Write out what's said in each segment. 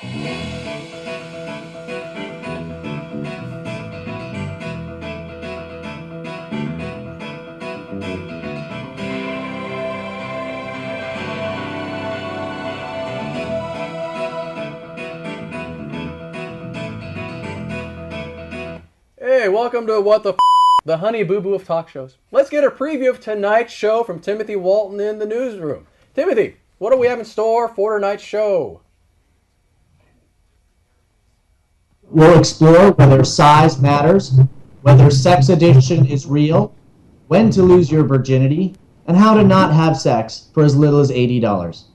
Hey, welcome to What the F***, the honey boo boo of talk shows. Let's get a preview of tonight's show from Timothy Walton in the newsroom. Timothy, what do we have in store for tonight's show? We'll explore whether size matters, whether sex addiction is real, when to lose your virginity, and how to not have sex for as little as $80.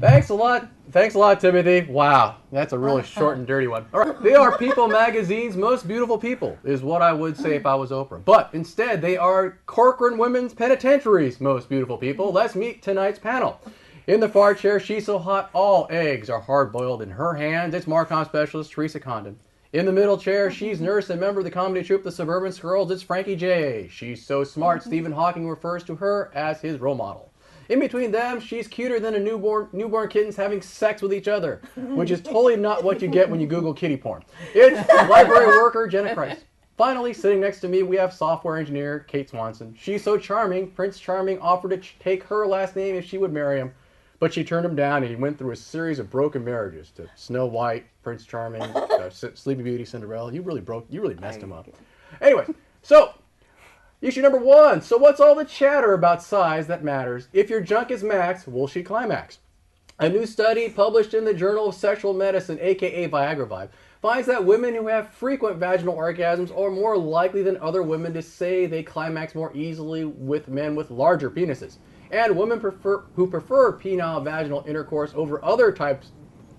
Thanks a lot. Thanks a lot, Timothy. Wow, that's a really short and dirty one. All right, they are People Magazine's most beautiful people, is what I would say if I was Oprah. But instead, they are Corcoran Women's Penitentiary's most beautiful people. Let's meet tonight's panel. In the far chair, she's so hot, all eggs are hard-boiled in her hands. It's Marcom specialist Teresa Condon. In the middle chair, she's nurse and member of the comedy troupe The Suburban Squirrels. It's Frankie J. She's so smart, Stephen Hawking refers to her as his role model. In between them, she's cuter than a newborn kittens having sex with each other, which is totally not what you get when you Google kitty porn. It's library worker Jenna Price. Finally, sitting next to me, we have software engineer Kate Swanson. She's so charming, Prince Charming offered to take her last name if she would marry him, but she turned him down and he went through a series of broken marriages to Snow White, Prince Charming, Sleeping Beauty, Cinderella. You really messed him up. Anyway, so issue number 1. So what's all the chatter about size that matters? If your junk is max, will she climax? A new study published in the Journal of Sexual Medicine, aka Viagra Vibe, finds that women who have frequent vaginal orgasms are more likely than other women to say they climax more easily with men with larger penises. And women who prefer penile vaginal intercourse over other types,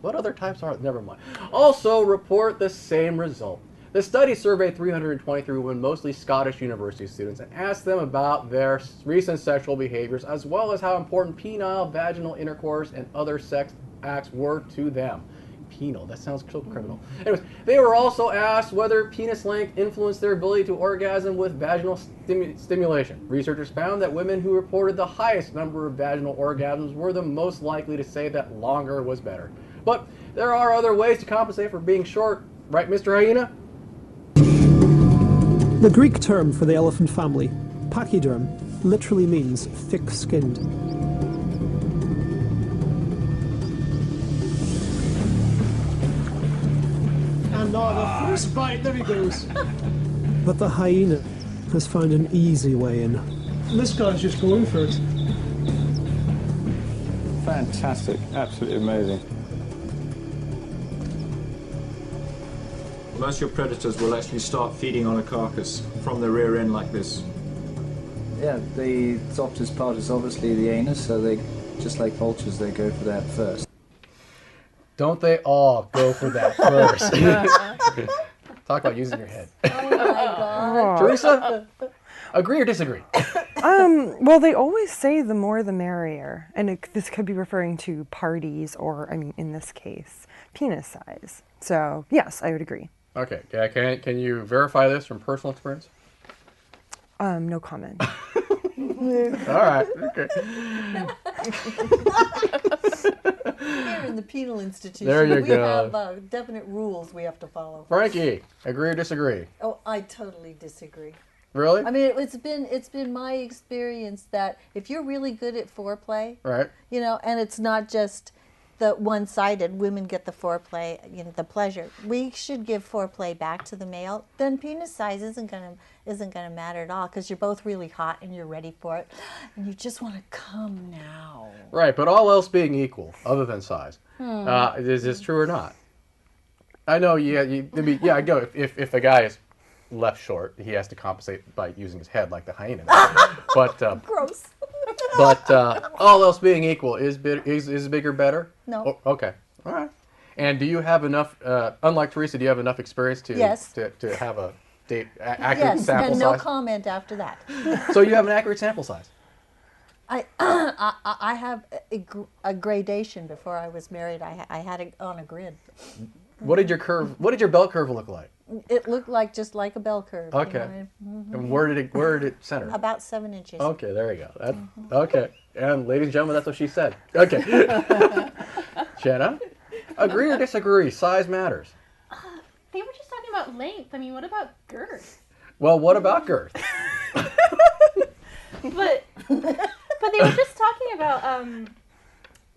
what other types are? Never mind. Also report the same result. The study surveyed 323 women, mostly Scottish university students, and asked them about their recent sexual behaviors, as well as how important penile vaginal intercourse and other sex acts were to them. Penal, that sounds so criminal. Anyways, they were also asked whether penis length influenced their ability to orgasm with vaginal stimulation. Researchers found that women who reported the highest number of vaginal orgasms were the most likely to say that longer was better. But there are other ways to compensate for being short, right, Mr. Hyena? The Greek term for the elephant family, pachyderm, literally means thick-skinned. And now the first bite, there he goes. But the hyena has found an easy way in. This guy's just going for it. Fantastic, absolutely amazing. Most of your predators will actually start feeding on a carcass from the rear end like this. Yeah, the softest part is obviously the anus, so they, just like vultures, they go for that first. Don't they all go for that first? Talk about using your head. Oh my God. Teresa, agree or disagree? Well, they always say the more the merrier, and this could be referring to parties or, I mean, in this case, penis size. So, yes, I would agree. Okay, can you verify this from personal experience? No comment. All right, okay. Here in the penal institution, There you we go. have definite rules we have to follow. Frankie, agree or disagree? Oh, I totally disagree. Really? I mean, it's been my experience that if you're really good at foreplay, Right. you know, and it's not just the one-sided, women get the foreplay, you know, the pleasure. We should give foreplay back to the male. Then penis size isn't gonna matter at all because you're both really hot and you're ready for it, and you just want to come now. Right, but all else being equal, other than size, is this true or not? I know, I go. If a guy is left short, he has to compensate by using his head like the hyena. But Gross. But all else being equal, is bigger better? No. Oh, okay. All right. And do you have enough, unlike Teresa, do you have enough experience to have a accurate sample size? Yes, and no comment after that. So you have an accurate sample size? I have a gradation. Before I was married, I had it on a grid. What did your bell curve look like? It looked like just like a bell curve. Okay. You know? And where did it center? About 7 inches. Okay, there you go. Okay. And ladies and gentlemen, that's what she said. Okay. Jenna? Agree or disagree? Size matters. They were just talking about length. I mean, what about girth? Well, what about girth? But they were just talking about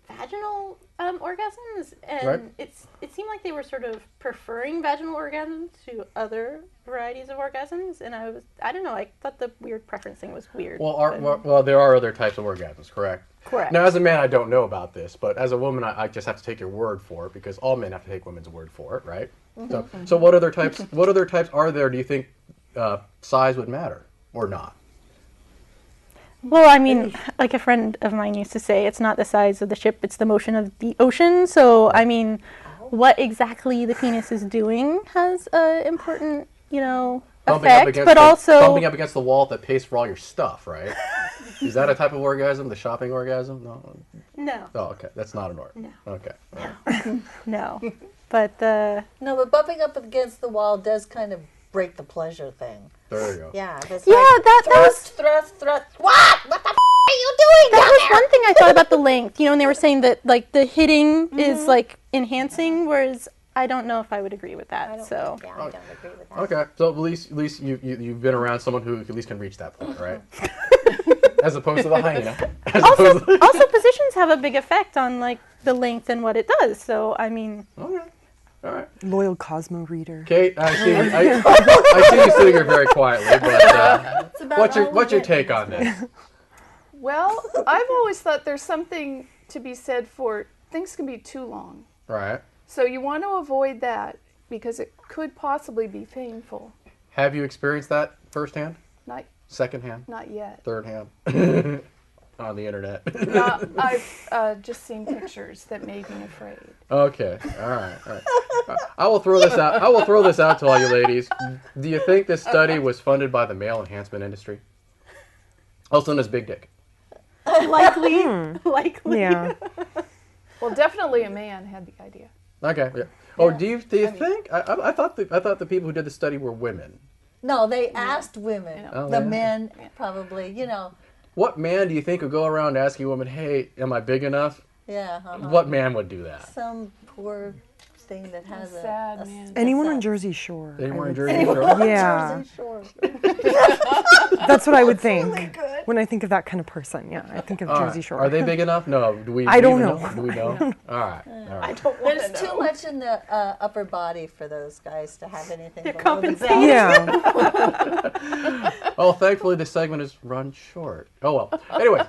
vaginal orgasms, and Right. it seemed like they were sort of preferring vaginal orgasms to other varieties of orgasms, and I don't know, I thought the weird preference thing was weird. Well, there are other types of orgasms, correct? Correct. Now, as a man, I don't know about this, but as a woman, I just have to take your word for it, because all men have to take women's word for it, right? So what other types? What other types are there? Do you think size would matter or not? Well, I mean, like a friend of mine used to say, it's not the size of the ship, it's the motion of the ocean. So, I mean, what exactly the penis is doing has an important, effect, but also... Bumping up against the wall that pays for all your stuff, right? Is that a type of orgasm, the shopping orgasm? No. Oh, okay. That's not an orgasm. No. Okay. No. But but bumping up against the wall does kind of break the pleasure thing. There you go. Yeah. that was... Thrust. What? What the are you doing That down was there? one thing I thought about the length, and they were saying that, like, the hitting is, like, enhancing, whereas I don't know if I would agree with that, I don't agree with that. Okay. So at least you've been around someone who at least can reach that point, right? As opposed to the hyena. Also, positions have a big effect on, like, the length and what it does, so, I mean... Okay. All right. Loyal Cosmo reader. Kate, I see you sitting here very quietly, but what's your take on this? Well, I've always thought there's something to be said for things can be too long. Right. So you want to avoid that because it could possibly be painful. Have you experienced that firsthand? Not Secondhand? Not yet. Third hand? On the internet? No, I've just seen pictures that made me afraid. Okay. All right. I will throw this out to all you ladies. Do you think this study was funded by the male enhancement industry? Also known as Big Dick. Likely. Yeah. Well, definitely a man had the idea. Okay. Yeah. Oh, do you think? I thought the people who did the study were women. No, they asked women. Oh, the yeah. men probably, What man do you think would go around asking a woman, "Hey, am I big enough?" Yeah. What man would do that? Some poor thing that has a sad man. Anyone on Jersey Shore. Anyone on Jersey Shore? Yeah. Jersey Shore. That's what I would think when I think of that kind of person. Yeah, I think of Jersey Shore. Are they big enough? No. Do we? I don't even know. Do we know? All right. I don't want to know. There's too much in the upper body for those guys to have anything. They're below the compensating. Yeah. Oh, thankfully this segment is run short. Oh well. Anyway,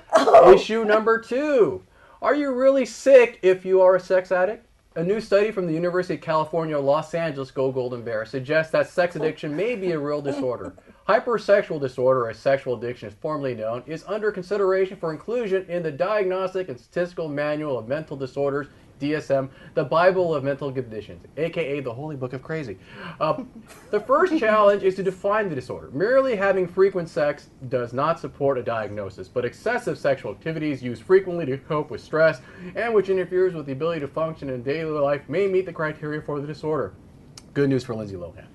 issue number 2. Are you really sick if you are a sex addict? A new study from the University of California, Los Angeles, go Golden Bear, suggests that sex addiction may be a real disorder. Hypersexual disorder, as sexual addiction is formally known, is under consideration for inclusion in the Diagnostic and Statistical Manual of Mental Disorders, DSM, the Bible of Mental Conditions, aka the Holy Book of Crazy. The first challenge is to define the disorder. Merely having frequent sex does not support a diagnosis, but excessive sexual activities used frequently to cope with stress and which interferes with the ability to function in daily life may meet the criteria for the disorder. Good news for Lindsay Lohan.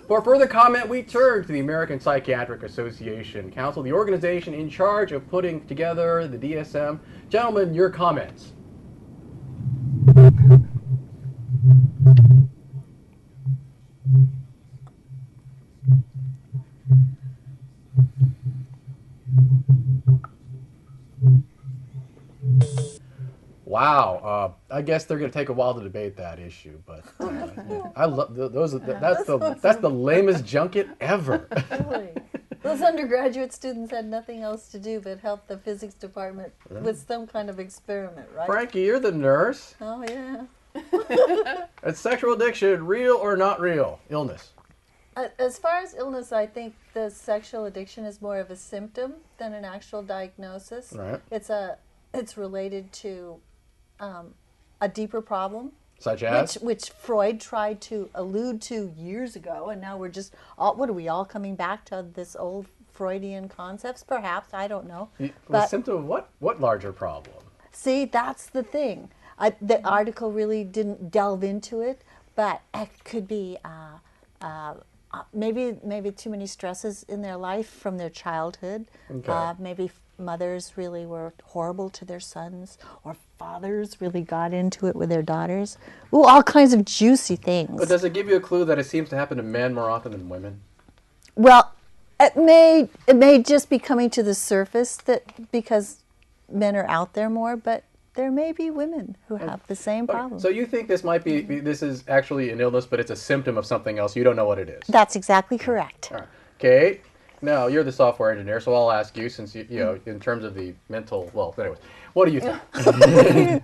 For further comment, we turn to the American Psychiatric Association Council, the organization in charge of putting together the DSM. Gentlemen, your comments. Wow, I guess they're going to take a while to debate that issue, but I love those. That's the lamest junket ever. Really? Those undergraduate students had nothing else to do but help the physics department with some kind of experiment, right? Frankie, you're the nurse. Oh yeah. Is sexual addiction real or not real? Illness. As far as illness, I think the sexual addiction is more of a symptom than an actual diagnosis. Right. It's related to a deeper problem, Such as? which Freud tried to allude to years ago, and now we're just what are we all coming back to this old Freudian concepts? Perhaps, I don't know. The symptom of what? What larger problem? See, that's the thing. The article really didn't delve into it, but it could be maybe too many stresses in their life from their childhood. Okay. Maybe mothers really were horrible to their sons, or fathers really got into it with their daughters. Ooh, all kinds of juicy things. But does it give you a clue that it seems to happen to men more often than women? Well, it may just be coming to the surface that because men are out there more, but there may be women who have the same problem. So you think this is actually an illness, but it's a symptom of something else. You don't know what it is. That's exactly correct. All right. Kate, now you're the software engineer, so I'll ask you, since you know, in terms of the mental. Well, anyways, what do you think?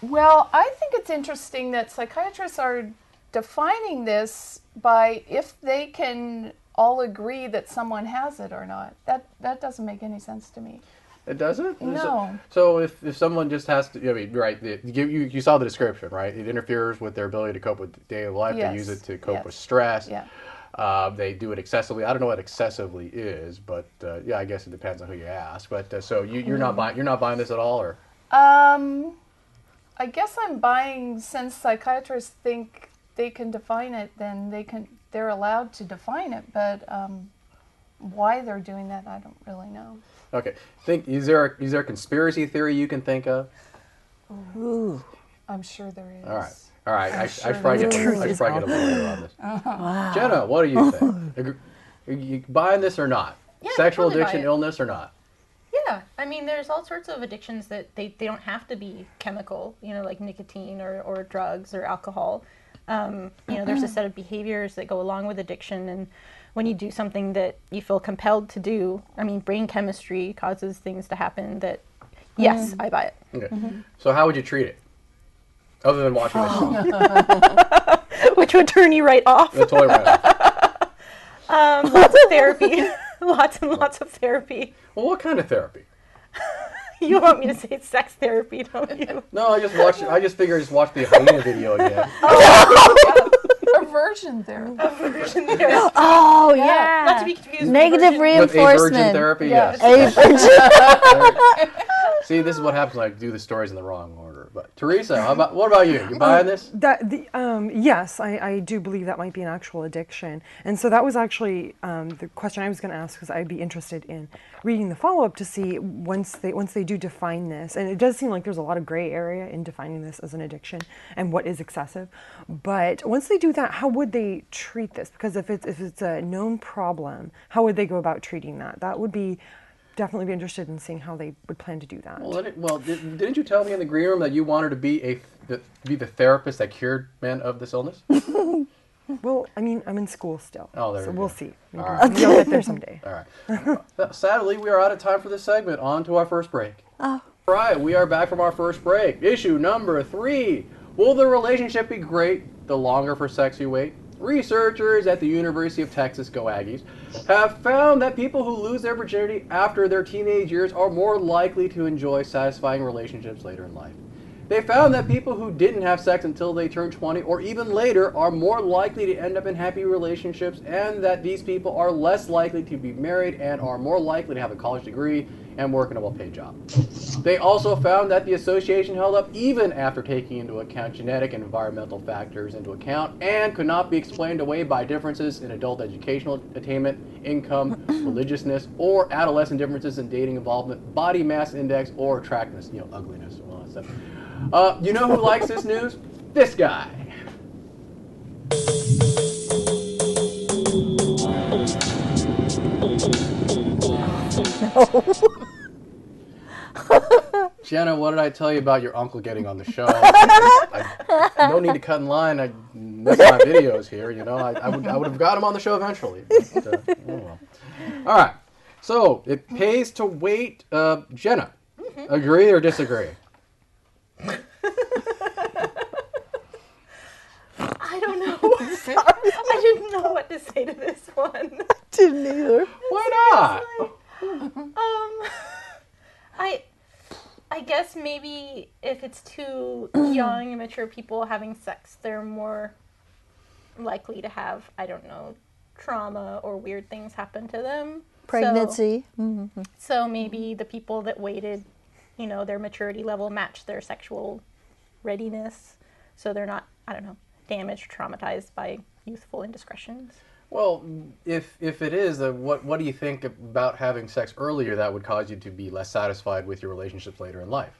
Well, I think it's interesting that psychiatrists are defining this by if they can all agree that someone has it or not. That doesn't make any sense to me. It doesn't? No. So if someone just has to, I mean, right, you saw the description, right? It interferes with their ability to cope with daily life. Yes. They use it to cope with stress. Yeah. They do it excessively. I don't know what excessively is, but yeah, I guess it depends on who you ask. But so you're not buying this at all, or? I guess I'm buying, since psychiatrists think they can define it, then they're allowed to define it. But why they're doing that, I don't really know. Okay. Is there a conspiracy theory you can think of? Ooh. I'm sure there is. All right. I should probably get a lawyer on this. Wow. Jenna, what do you think? Are you buying this or not? Yeah, Sexual totally addiction, buy it. illness or not? Yeah, I mean, there's all sorts of addictions that they don't have to be chemical, you know, like nicotine or drugs or alcohol. You know, there's a set of behaviors that go along with addiction, and when you do something that you feel compelled to do, I mean, brain chemistry causes things to happen that, yes, I buy it. Okay. So how would you treat it? Other than watching this show? Which would turn you right off. Totally right off. Lots of therapy. Lots and lots of therapy. Well, what kind of therapy? You want me to say sex therapy, don't you? No, I just figured just watch the hyena video again. Aversion therapy. Aversion therapy. Oh, yeah. Not to be confused Negative with reinforcement. With aversion therapy, yes. Aversion. See, this is what happens when I do the stories in the wrong order. But Teresa, what about you? You buying this? Yes, I do believe that might be an actual addiction. And so that was actually the question I was going to ask, because I'd be interested in reading the follow-up to see once they do define this. And it does seem like there's a lot of gray area in defining this as an addiction and what is excessive. But once they do that, how would they treat this? Because if it's a known problem, how would they go about treating that? That would be definitely be interested in seeing how they would plan to do that. Well, didn't you tell me in the green room that you wanted to be the therapist that cured men of this illness? Well, I mean, I'm in school still. Oh, there so you we'll go. see. All right. Maybe I'll get there someday. All right. Sadly, we are out of time for this segment. On to our first break. Oh. All right, we are back from our first break. Issue number 3. Will the relationship be great the longer for sex you wait? Researchers at the University of Texas, go Aggies, have found that people who lose their virginity after their teenage years are more likely to enjoy satisfying relationships later in life. They found that people who didn't have sex until they turned 20 or even later are more likely to end up in happy relationships, and that these people are less likely to be married and are more likely to have a college degree and work in a well-paid job. They also found that the association held up even after taking into account genetic and environmental factors into account, and could not be explained away by differences in adult educational attainment, income, religiousness, or adolescent differences in dating involvement, body mass index, or attractiveness, ugliness and all that stuff. You know who likes this news? This guy. Jenna, what did I tell you about your uncle getting on the show? No need to cut in line. I miss my videos here. I would have got him on the show eventually. But, oh well. All right. So it pays to wait. Jenna, agree or disagree? I don't know. I didn't know what to say to this one. Didn't either. Why not? I guess maybe if it's too young, immature people having sex, they're more likely to have, I don't know, trauma or weird things happen to them. Pregnancy. So maybe the people that waited, their maturity level matched their sexual readiness. So they're not, I don't know, damaged, traumatized by youthful indiscretions. Well, if it is, what do you think about having sex earlier that would cause you to be less satisfied with your relationships later in life?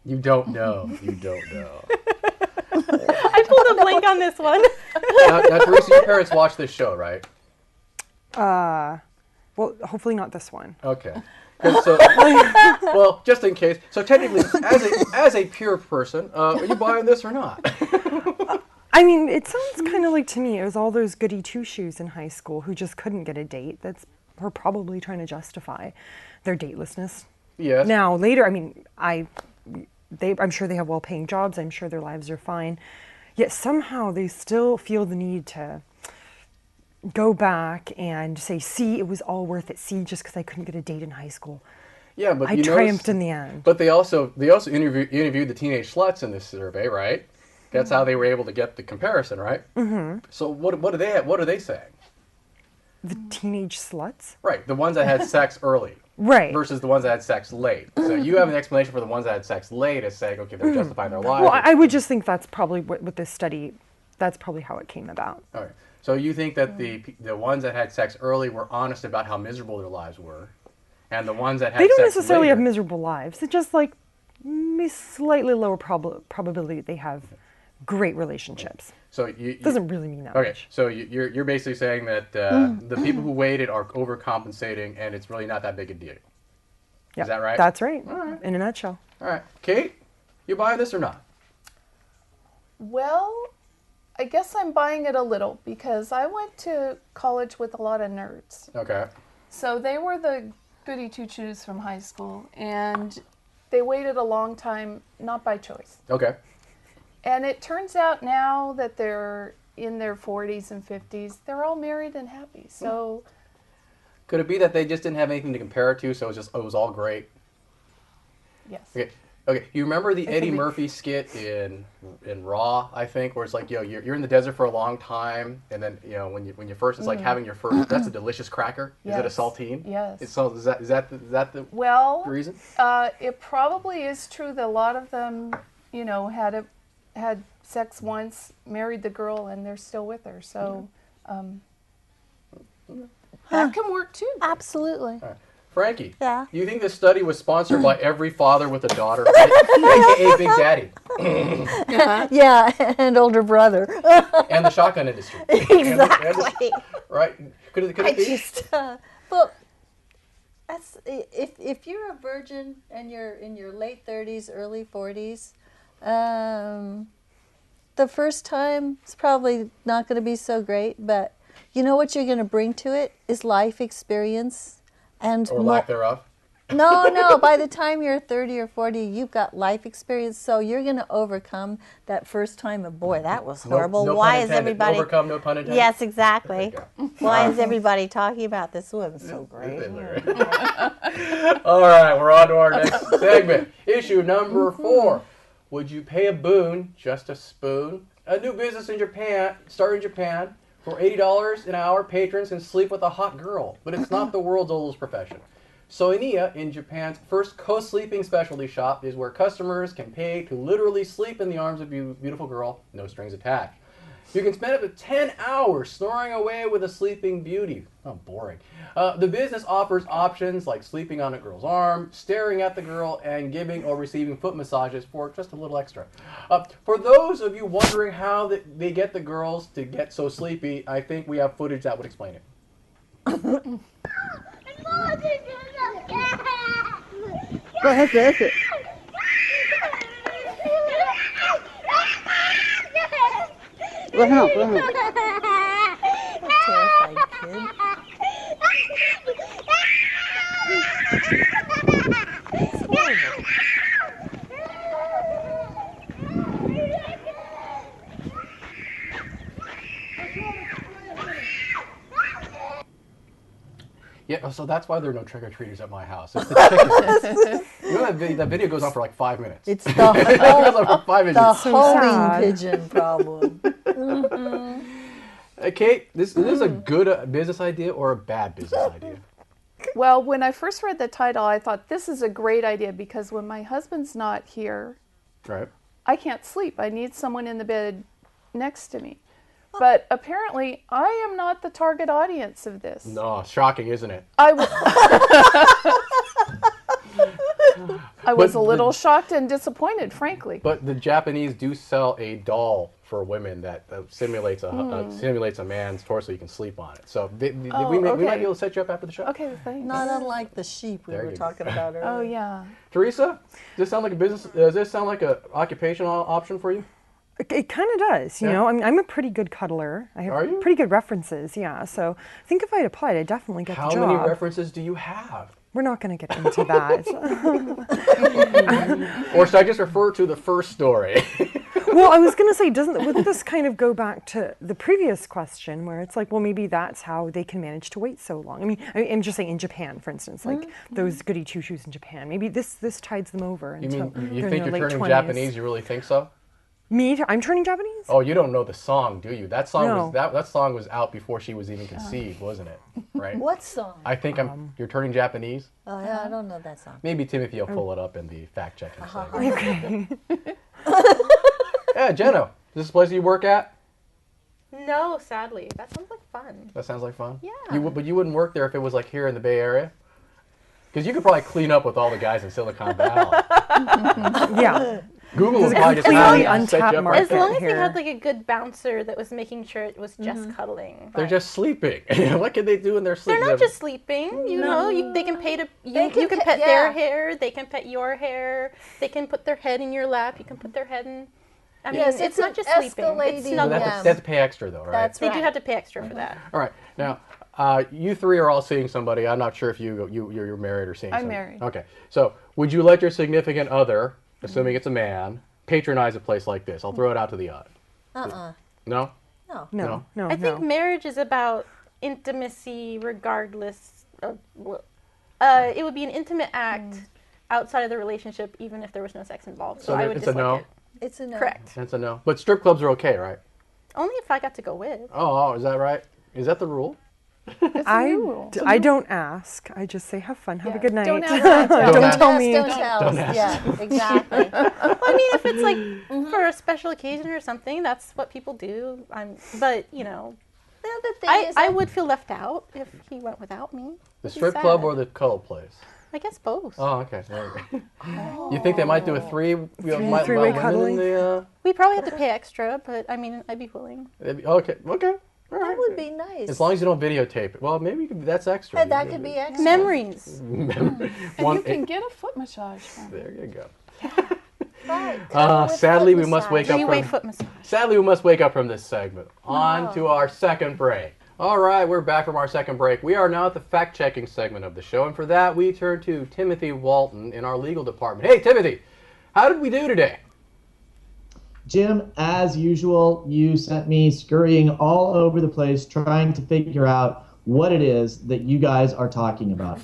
You don't know. You don't know. I pulled a blank on this one. Now, Teresa, your parents watch this show, right? Well, hopefully not this one. Okay. So, well, just in case. So technically, as a pure person, are you buying this or not? I mean, it sounds kind of like to me, it was all those goody two-shoes in high school who just couldn't get a date. Were probably trying to justify their datelessness. Yes. Now, later, I mean, I'm sure they have well-paying jobs. I'm sure their lives are fine. Yet somehow they still feel the need to go back and say, see, it was all worth it. See, just because I couldn't get a date in high school. Yeah, but I triumphed in the end. But they also interviewed the teenage sluts in this survey, right? That's how they were able to get the comparison, right? Mm-hmm. So what are they saying? The teenage sluts? Right, the ones that had sex early. Right. Versus the ones that had sex late. So you have an explanation for the ones that had sex late as saying, okay, they're justifying their lives. Well, I would just think that's probably what this study, that's probably how it came about. All right. So you think that the ones that had sex early were honest about how miserable their lives were, and the ones that had they don't sex necessarily later, have miserable lives. It's just like slightly lower probability they have great relationships. So it doesn't really mean that okay, much. so you're basically saying that the people who waited are overcompensating, and it's really not that big a deal. Yep, Is that right? That's right. All right. In a nutshell. All right. Kate, you buy this or not? Well, I guess I'm buying it a little because I went to college with a lot of nerds. Okay. So they were the goody two-shoes from high school, and they waited a long time, not by choice. Okay. And it turns out now that they're in their 40s and 50s, they're all married and happy. So could it be that they just didn't have anything to compare it to, so it was all great? yes. Okay. Okay. You remember the Eddie Murphy skit in Raw, I think, where it's like, you're in the desert for a long time, and then when you first, it's like having your first. That's a delicious cracker. Is it a Yes. saltine? Yes. Is that the Well, reason? it probably is true that a lot of them, had sex once, married the girl, and they're still with her. So that can work too. Absolutely. All right. Frankie. Yeah. Do you think this study was sponsored by every father with a daughter, aka Big Daddy, Yeah, and older brother. and the shotgun industry? Exactly. Right? Could it be? Well, that's if you're a virgin and you're in your late 30s, early 40s, the first time is probably not going to be so great, but you know what you're going to bring to it is life experience and Or lack thereof? No. By the time you're 30 or 40, you've got life experience, so you're going to overcome that first time of, boy, that was horrible. No Why pun is intended. everybody... Overcome, no pun intended? Yes, exactly. There you Why is everybody talking about this? Oh, it was so great. All right, we're on to our next segment. Issue number 4. Would you pay a boon, just a spoon? A new business in Japan, started in Japan. For $80 an hour, patrons can sleep with a hot girl, but it's not the world's oldest profession. Soiniya, in Japan's first co-sleeping specialty shop, is where customers can pay to literally sleep in the arms of a beautiful girl, no strings attached. You can spend up to 10 hours snoring away with a sleeping beauty. Oh, boring. The business offers options like sleeping on a girl's arm, staring at the girl, and giving or receiving foot massages for just a little extra. For those of you wondering how they get the girls to get so sleepy, I think we have footage that would explain it. Go ahead, that's it. Go ahead, go ahead. Terrified kid. It's horrible. Yeah, so that's why there are no trick-or-treaters at my house. It's the chickens. That video goes on for like 5 minutes. It's the It goes on for 5 minutes. homing pigeon problem. Kate, this is a good business idea or a bad business idea? Well, when I first read the title, I thought this is a great idea because when my husband's not here, Right. I can't sleep. I need someone in the bed next to me. But apparently, I am not the target audience of this. No, shocking, isn't it? I was a little shocked and disappointed, frankly. But the Japanese do sell a doll for women that simulates a man's torso. You can sleep on it. So we might be able to set you up after the show. Okay, thanks. Not unlike the sheep we were talking about earlier. Oh, yeah. Teresa, does this sound like a business? Does this sound like an occupational option for you? It kind of does, you know. I mean, I'm a pretty good cuddler. I have pretty good references, yeah. So I think if I'd applied, I'd definitely get the job. How many references do you have? We're not going to get into that. Or should I just refer to the first story? Well, I was going to say, wouldn't this kind of go back to the previous question where it's like, well, maybe that's how they can manage to wait so long. I mean, I'm just saying in Japan, for instance, like those goody two-shoes in Japan. Maybe this tides them over until you think you're turning 20s. Japanese? You really think so? Me? I'm turning Japanese? Oh, you don't know the song, do you? That song that song was out before she was even conceived, wasn't it? Right? What song? I think you're turning Japanese. Oh, yeah, I don't know that song. Maybe Timothy will pull it up in the fact-checking segment. Okay. Yeah, Jenna, is this a place you work at? No, sadly. That sounds like fun. That sounds like fun? Yeah. But you wouldn't work there if it was like here in the Bay Area? Because you could probably clean up with all the guys in Silicon Valley. Yeah. Google would probably just set you up right as long as you had like a good bouncer that was making sure it was just cuddling. They're just sleeping. What can they do in their sleep? They're not just sleeping. You know, they can pay to. You can pet their hair. They can pet your hair. They can put their head in your lap. You can put their head in. I mean, it's not just sleeping. It's they have to pay extra though, right? That's right. They do have to pay extra for that. All right. Now, you three are all seeing somebody. I'm not sure if you're married or seeing somebody. I'm married. Okay. So, would you let your significant other, assuming it's a man, patronize a place like this? I'll throw it out to the odd. No? No. I think marriage is about intimacy regardless of it would be an intimate act outside of the relationship even if there was no sex involved. So I would dislike it. It's a no. Correct. That's a no. But strip clubs are okay, right? Only if I got to go with. Oh, is that right? Is that the rule? I don't ask. I just say, have fun, have a good night. Don't ask. Don't tell me. Don't tell. Yeah, exactly. Well, I mean, if it's like for a special occasion or something, that's what people do. But, you know, the other thing is I would feel left out if he went without me. The strip club or the cuddle place? I guess both. Oh, okay. There you go. You think they might do a three-way cuddling? We'd probably have to pay extra, but I mean, I'd be willing. Okay. All right. That would be nice. As long as you don't videotape it. Well, maybe that's extra. And that could be extra. Memories. And you can get a foot massage. There you go. Right. Sadly, we must wake up. Three-way foot massage. Sadly, we must wake up from this segment. On to our second break. All right, we're back from our second break. We are now at the fact-checking segment of the show, and for that, we turn to Timothy Walton in our legal department. Hey, Timothy, how did we do today? Jim, as usual, you sent me scurrying all over the place trying to figure out what it is that you guys are talking about.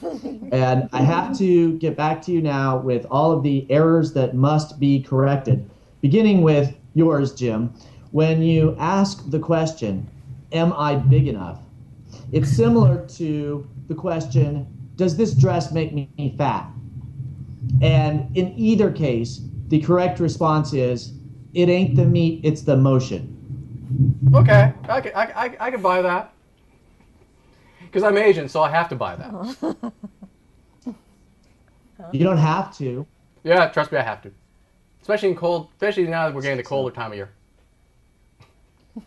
And I have to get back to you now with all of the errors that must be corrected, beginning with yours, Jim. When you ask the question, am I big enough? It's similar to the question, does this dress make me fat? And in either case, the correct response is, it ain't the meat, it's the motion. Okay, I can buy that. Because I'm Asian, so I have to buy that. You don't have to. Yeah, trust me, I have to. Especially now that we're getting the colder time of year.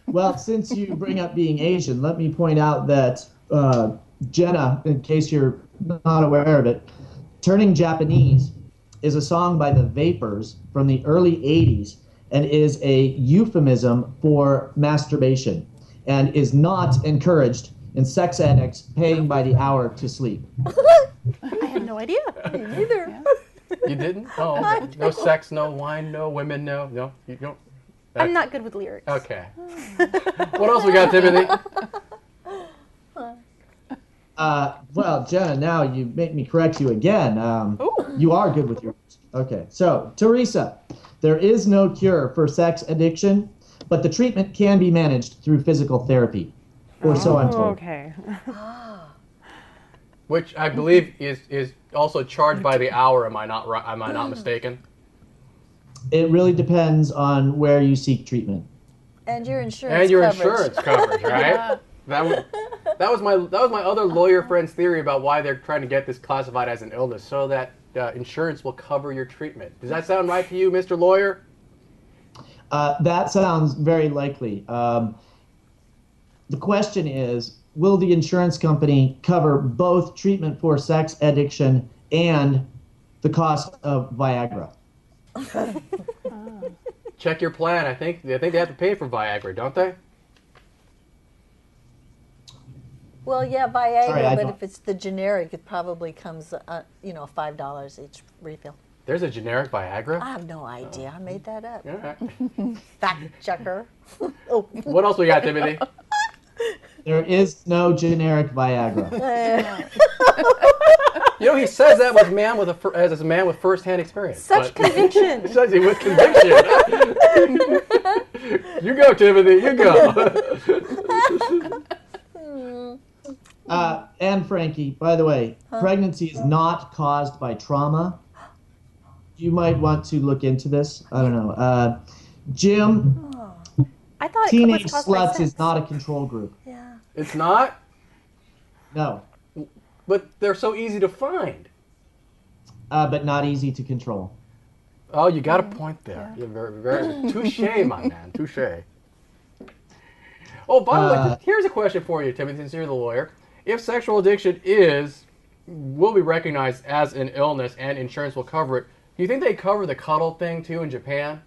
Well, since you bring up being Asian, let me point out that Jenna, in case you're not aware of it, Turning Japanese is a song by the Vapors from the early 80s and is a euphemism for masturbation and is not encouraged in sex addicts paying by the hour to sleep. I had no idea. Me neither. Yeah. You didn't? Oh, no sex, no wine, no women, no, you don't. I'm not good with lyrics. Okay. What else we got, Timothy? Well, Jenna, now you make me correct you again. You are good with yours. Okay, so, Teresa, there is no cure for sex addiction, but the treatment can be managed through physical therapy. Or so I'm told. Okay. Which I believe is also charged by the hour. Am I not mistaken? It really depends on where you seek treatment. And your insurance And your coverage. insurance coverage, right? Yeah. That was my other lawyer friend's theory about why they're trying to get this classified as an illness, so that insurance will cover your treatment. Does that sound right to you, Mr. Lawyer? That sounds very likely. The question is, will the insurance company cover both treatment for sex addiction and the cost of Viagra? Check your plan. I think they have to pay for Viagra, don't they? Well, yeah, Viagra, Sorry, I but don't- if it's the generic, it probably comes, $5 each refill. There's a generic Viagra. I have no idea. I made that up. All right. Fact checker. Oh. What else we got, Timothy? There is no generic Viagra. You know, he says that as a man with first-hand experience. Such conviction. He says it with conviction. You go, Timothy. You go. And Frankie, by the way, pregnancy is not caused by trauma. You might want to look into this. I don't know. Jim, I thought teenage it was caused by sluts sex. is not a control group. Yeah. It's not, No, but they're so easy to find. but not easy to control. Oh, you got a point there. You're very touche, my man. Touche. Oh, by the way, here's a question for you, Timothy, since you're the lawyer. If sexual addiction will be recognized as an illness and insurance will cover it, do you think they cover the cuddle thing too in Japan?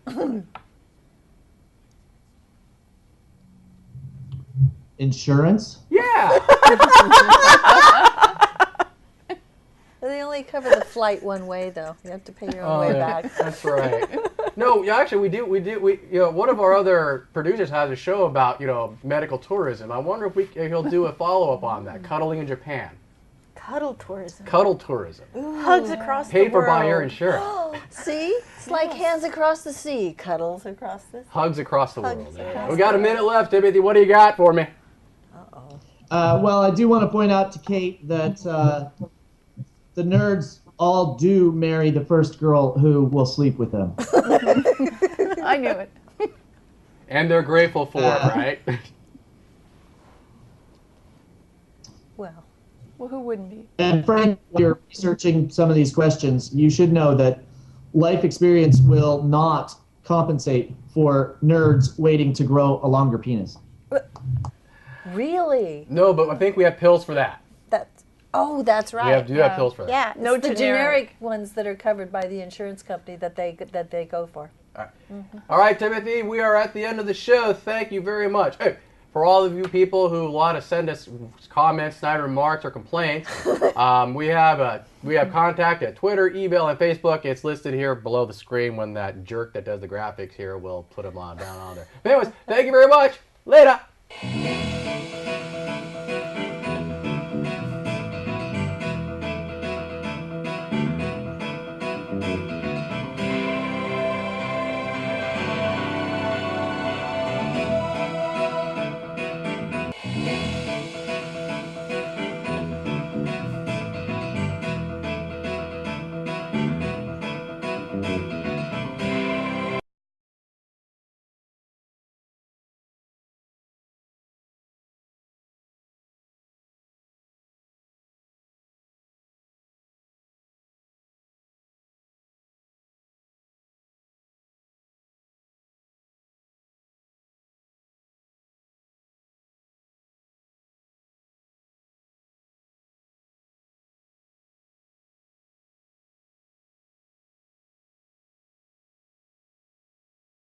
Insurance? Yeah. They only cover the flight one way, though. You have to pay your own way back. That's right. No, actually, we do. One of our other producers has a show about, medical tourism. I wonder if he'll do a follow-up on that, cuddling in Japan. Cuddle tourism. Cuddle tourism. Hugs across the Paid world. for by your insurance. See? It's like hands across the sea, cuddles across the sea. Hugs across the world. across We got a minute left, Timothy. What do you got for me? Well, I do want to point out to Kate that the nerds all do marry the first girl who will sleep with them. I knew it. And they're grateful for it, right? Well, who wouldn't be? And Frank, while you're researching some of these questions, you should know that life experience will not compensate for nerds waiting to grow a longer penis. Really? No, but I think we have pills for that. That's right. We have pills for that. Yeah, No it's the generic. generic ones that are covered by the insurance company that they go for. All right, Timothy, we are at the end of the show. Thank you very much. Hey, for all of you people who want to send us comments, snide remarks, or complaints, we have contact at Twitter, email, and Facebook. It's listed here below the screen when that jerk that down on there will put them down on there. But anyways, thank you very much. Later.